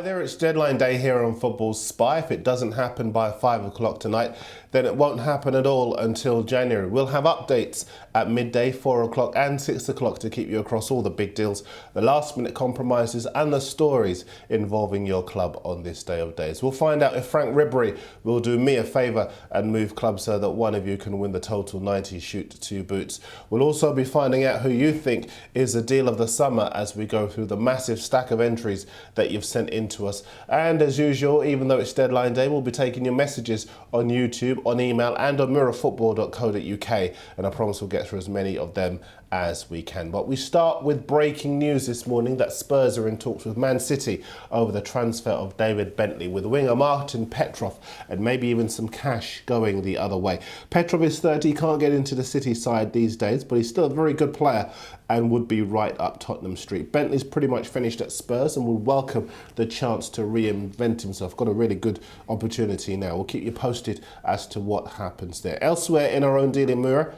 Hi there, it's deadline day here on Football Spy. If it doesn't happen by 5 o'clock tonight, then it won't happen at all until January. We'll have updates at midday, 4 o'clock and 6 o'clock to keep you across all the big deals, the last minute compromises and the stories involving your club on this day of days. We'll find out if Frank Ribery will do me a favour and move clubs so that one of you can win the total 90 shoot 2 boots. We'll also be finding out who you think is the deal of the summer as we go through the massive stack of entries that you've sent in to us. And as usual, even though it's deadline day, we'll be taking your messages on YouTube, on email and on mirrorfootball.co.uk, and I promise we'll get through as many of them as we can. But we start with breaking news this morning that Spurs are in talks with Man City over the transfer of David Bentley, with winger Martin Petrov and maybe even some cash going the other way. Petrov is 30, can't get into the City side these days, but he's still a very good player and would be right up Tottenham Street. Bentley's pretty much finished at Spurs and would welcome the chance to reinvent himself. Got a really good opportunity now. We'll keep you posted as to what happens there. Elsewhere in our own Daily Mirror,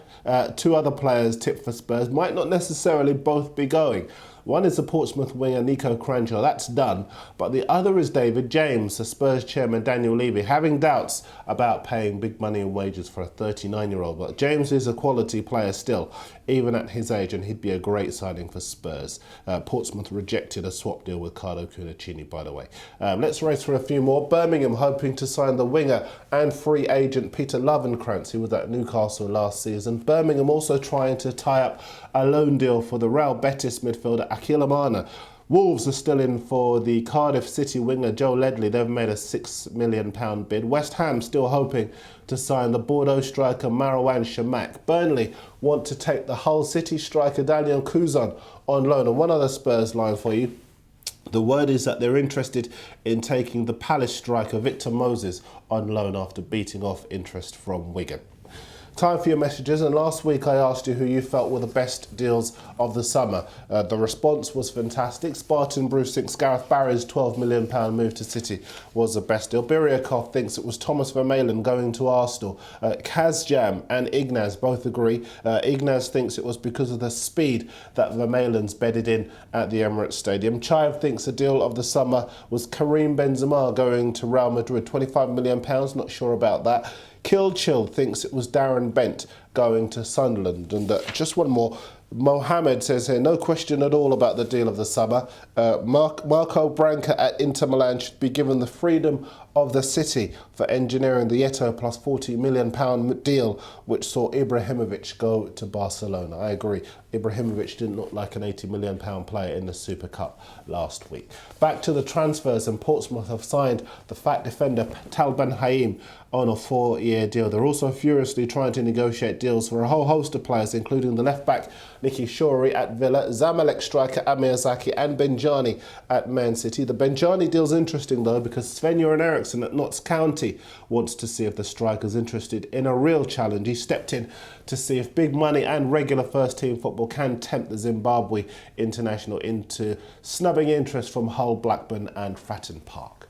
2 other players tipped for Spurs might not necessarily both be going. One is the Portsmouth winger Nico Crancho, that's done, but the other is David James. The Spurs chairman Daniel Levy having doubts about paying big money in wages for a 39-year-old, but James is a quality player still, even at his age, and he'd be a great signing for Spurs. Portsmouth rejected a swap deal with Carlo Cunacini, by the way. Let's race for a few more. Birmingham hoping to sign the winger and free agent Peter Lovenkrands, who was at Newcastle last season. Birmingham also trying to tie up a loan deal for the Real Betis midfielder Akil Amana. Wolves are still in for the Cardiff City winger Joe Ledley. They've made a £6 million bid. West Ham still hoping to sign the Bordeaux striker Marouane Chamakh. Burnley want to take the Hull City striker Daniel Cuisance on loan. And one other Spurs line for you. The word is that they're interested in taking the Palace striker Victor Moses on loan after beating off interest from Wigan. Time for your messages, and last week I asked you who you felt were the best deals of the summer. The response was fantastic. Spartan Bruce thinks Gareth Barry's £12 million move to City was the best deal. Biriakov thinks it was Thomas Vermaelen going to Arsenal. Kazjam and Ignaz both agree. Ignaz thinks it was because of the speed that Vermaelen's bedded in at the Emirates Stadium. Chayev thinks the deal of the summer was Karim Benzema going to Real Madrid, £25 million, not sure about that. Killchill thinks it was Darren Bent going to Sunderland. And just one more. Mohammed says here, no question at all about the deal of the summer. Marco Branca at Inter Milan should be given the freedom of the city for engineering the Eto'o plus £40 million deal, which saw Ibrahimovic go to Barcelona. I agree. Ibrahimovic didn't look like an £80 million player in the Super Cup last week. Back to the transfers, and Portsmouth have signed the fat defender Tal Ben Haim on a 4-year deal. They're also furiously trying to negotiate deals for a whole host of players, including the left-back Nicky Shorey at Villa, Zamalek striker Amir Zaki and Benjani at Man City. The Benjani deal's interesting though, because Sven-Göran Eriksson at Notts County wants to see if the striker's interested in a real challenge. He stepped in to see if big money and regular first-team football can tempt the Zimbabwe international into snubbing interest from Hull, Blackburn and Fratton Park.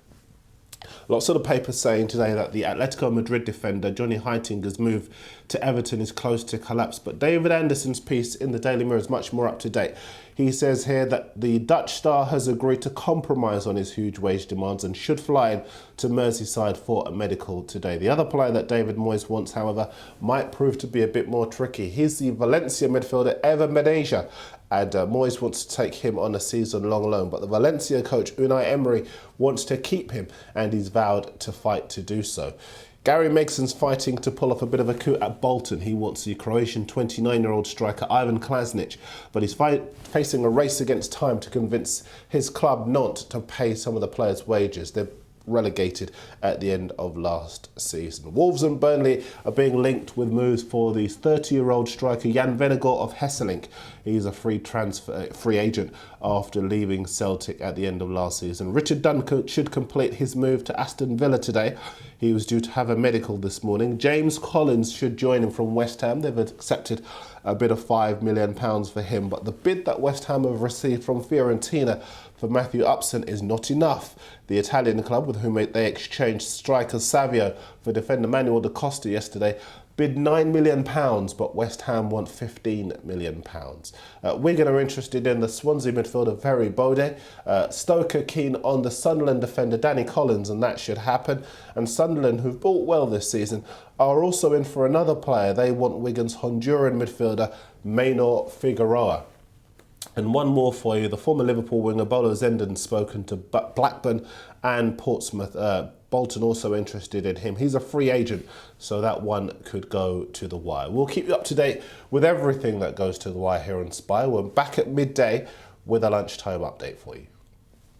Lots of the papers saying today that the Atletico Madrid defender Johnny Heitinga's move to Everton is close to collapse, but David Anderson's piece in the Daily Mirror is much more up to date. He says here that the Dutch star has agreed to compromise on his huge wage demands and should fly in to Merseyside for a medical today. The other player that David Moyes wants, however, might prove to be a bit more tricky. He's the Valencia midfielder Evan Menezes, and Moyes wants to take him on a season-long loan. But the Valencia coach Unai Emery wants to keep him, and he's vowed to fight to do so. Gary Megson's fighting to pull off a bit of a coup at Bolton. He wants the Croatian 29-year-old striker Ivan Klasnic, but he's facing a race against time to convince his club Nantes to pay some of the players' wages. They're relegated at the end of last season. Wolves and Burnley are being linked with moves for the 30-year-old striker Jan Vennegoor of Hesselink. He's a free agent after leaving Celtic at the end of last season. Richard Duncan should complete his move to Aston Villa today. He was due to have a medical this morning. James Collins should join him from West Ham. They've accepted a bid of £5 million for him, but the bid that West Ham have received from Fiorentina for Matthew Upson is not enough. The Italian club, with whom they exchanged striker Savio for defender Manuel da Costa yesterday, bid £9 million, but West Ham want £15 million. Wigan are interested in the Swansea midfielder Very Bode. Stoke are keen on the Sunderland defender Danny Collins, and that should happen. And Sunderland, who've bought well this season, are also in for another player. They want Wigan's Honduran midfielder Maynor Figueroa. And one more for you. The former Liverpool winger Bolo Zenden spoken to Blackburn and Portsmouth. Bolton also interested in him. He's a free agent, so that one could go to the wire. We'll keep you up to date with everything that goes to the wire here on Spy. We're back at midday with a lunchtime update for you.